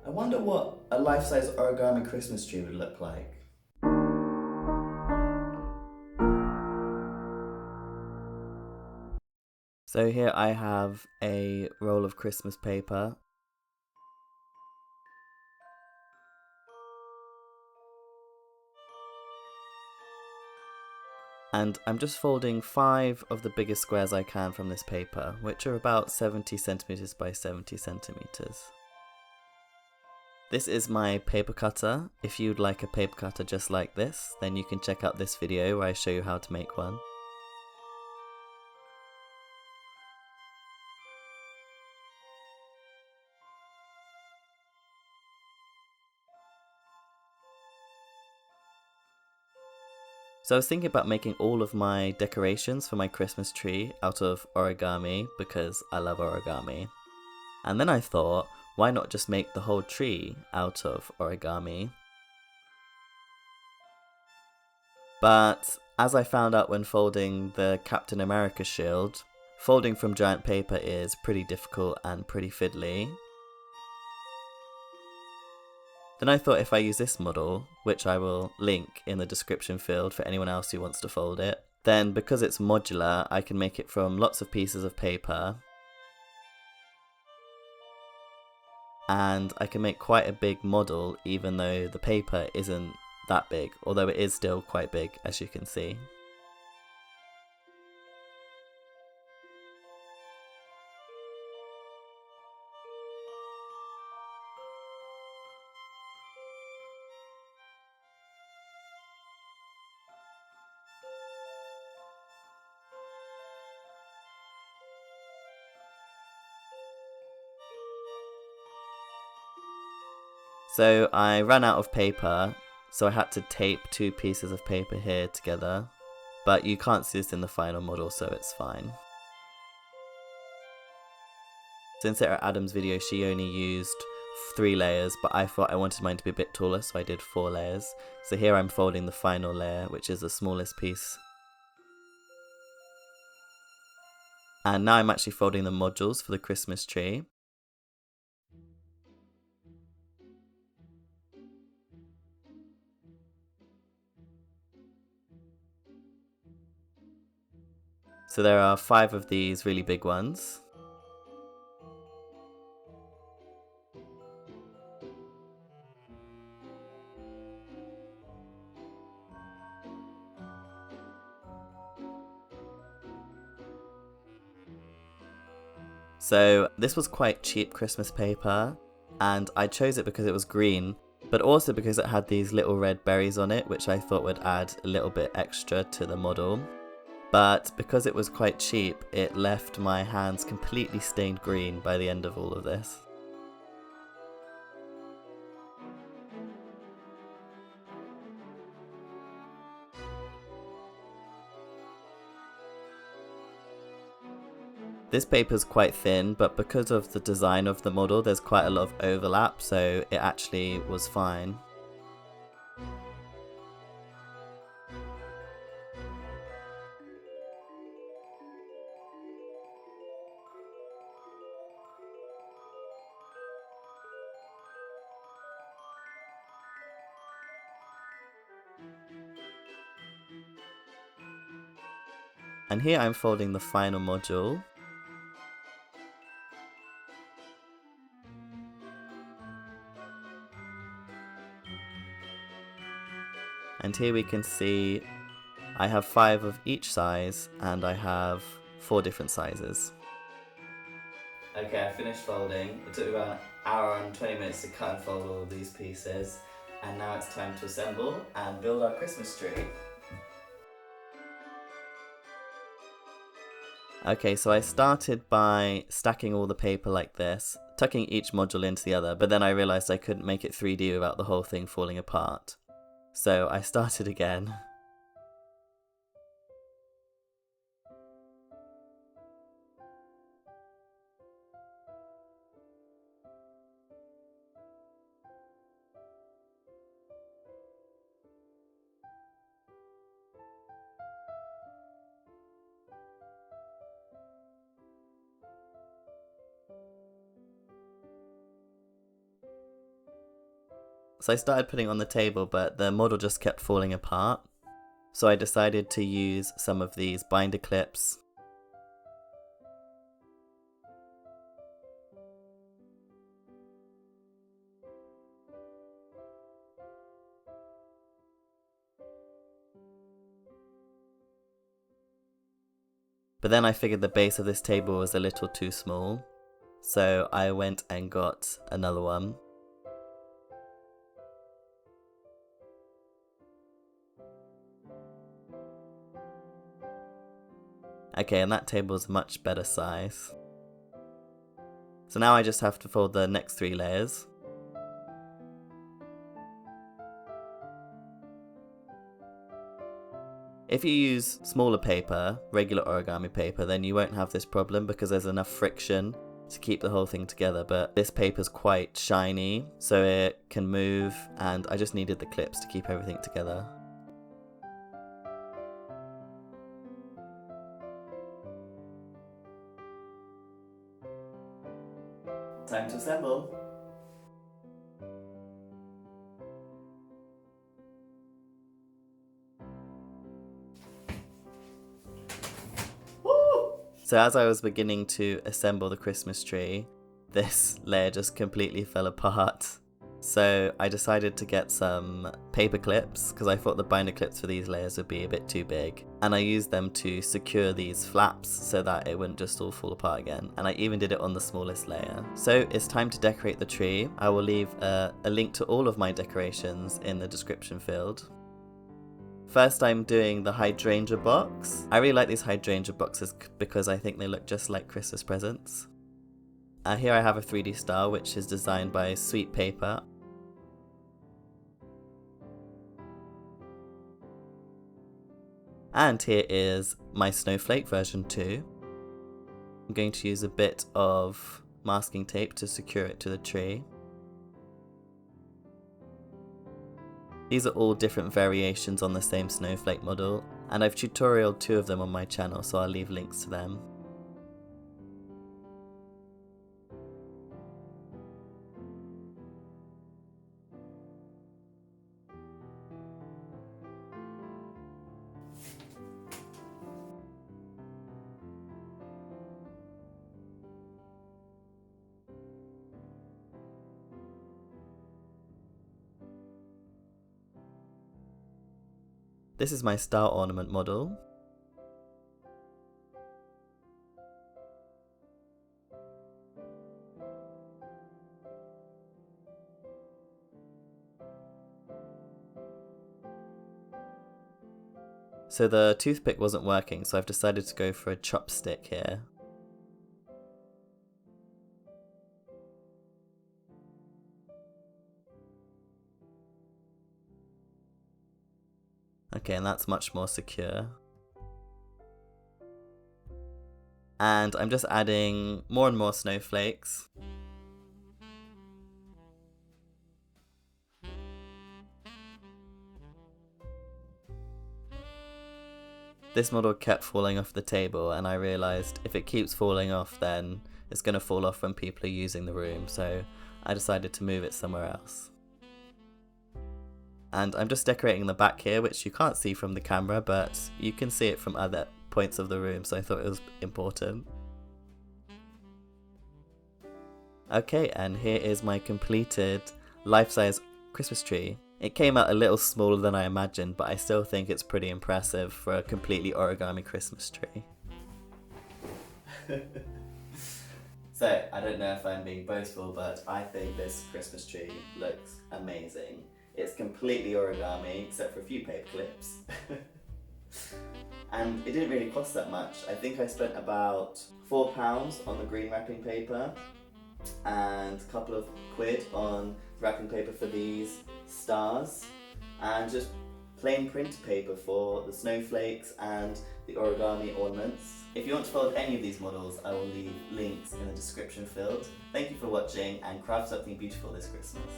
I wonder what a life-size origami Christmas tree would look like. So here I have a roll of Christmas paper. And I'm just folding 5 of the biggest squares I can from this paper, which are about 70 centimeters by 70 centimeters. This is my paper cutter. If you'd like a paper cutter just like this, then you can check out this video where I show you how to make one. So I was thinking about making all of my decorations for my Christmas tree out of origami because I love origami. And then I thought, why not just make the whole tree out of origami? But as I found out when folding the Captain America shield, folding from giant paper is pretty difficult and pretty fiddly. Then I thought if I use this model, which I will link in the description field for anyone else who wants to fold it, then because it's modular, I can make it from lots of pieces of paper. And I can make quite a big model even though the paper isn't that big, although it is still quite big as you can see. So I ran out of paper, so I had to tape 2 pieces of paper here together, but you can't see this in the final model, so it's fine. Since Sarah Adams' video, she only used 3 layers, but I thought I wanted mine to be a bit taller, so I did 4 layers. So here I'm folding the final layer, which is the smallest piece. And now I'm actually folding the modules for the Christmas tree. So there are 5 of these really big ones. So this was quite cheap Christmas paper, and I chose it because it was green, but also because it had these little red berries on it, which I thought would add a little bit extra to the model. But because it was quite cheap, it left my hands completely stained green by the end of all of this. This paper is quite thin, but because of the design of the model, there's quite a lot of overlap, so it actually was fine. And here I'm folding the final module. And here we can see I have 5 of each size, and I have 4 different sizes. Okay, I finished folding. It took me about an hour and 20 minutes to cut and fold all of these pieces. And now it's time to assemble and build our Christmas tree. Okay, so I started by stacking all the paper like this, tucking each module into the other, but then I realized I couldn't make it 3D without the whole thing falling apart. So I started again. So I started putting it on the table, but the model just kept falling apart. So I decided to use some of these binder clips. But then I figured the base of this table was a little too small, so I went and got another one. Okay, and that table is much better size. So now I just have to fold the next 3 layers. If you use smaller paper, regular origami paper, then you won't have this problem because there's enough friction to keep the whole thing together, but this paper's quite shiny, so it can move, and I just needed the clips to keep everything together. Time to assemble! So as I was beginning to assemble the Christmas tree, this layer just completely fell apart. So I decided to get some paper clips, because I thought the binder clips for these layers would be a bit too big. And I used them to secure these flaps so that it wouldn't just all fall apart again. And I even did it on the smallest layer. So it's time to decorate the tree. I will leave a link to all of my decorations in the description field. First, I'm doing the hydrangea box. I really like these hydrangea boxes because I think they look just like Christmas presents. Here I have a 3D star, which is designed by Sweet Paper. And here is my snowflake version 2. I'm going to use a bit of masking tape to secure it to the tree. These are all different variations on the same snowflake model, and I've tutorialed 2 of them on my channel, so I'll leave links to them. This is my star ornament model. So the toothpick wasn't working, so I've decided to go for a chopstick here. Okay, and that's much more secure. And I'm just adding more and more snowflakes. This model kept falling off the table, and I realised if it keeps falling off, then it's going to fall off when people are using the room, so I decided to move it somewhere else. And I'm just decorating the back here, which you can't see from the camera, but you can see it from other points of the room, so I thought it was important. Okay, and here is my completed life-size Christmas tree. It came out a little smaller than I imagined, but I still think it's pretty impressive for a completely origami Christmas tree. So, I don't know if I'm being boastful, but I think this Christmas tree looks amazing. It's completely origami, except for a few paper clips. And it didn't really cost that much. I think I spent about £4 on the green wrapping paper, and a couple of quid on wrapping paper for these stars, and just plain print paper for the snowflakes and the origami ornaments. If you want to fold any of these models, I will leave links in the description field. Thank you for watching, and craft something beautiful this Christmas.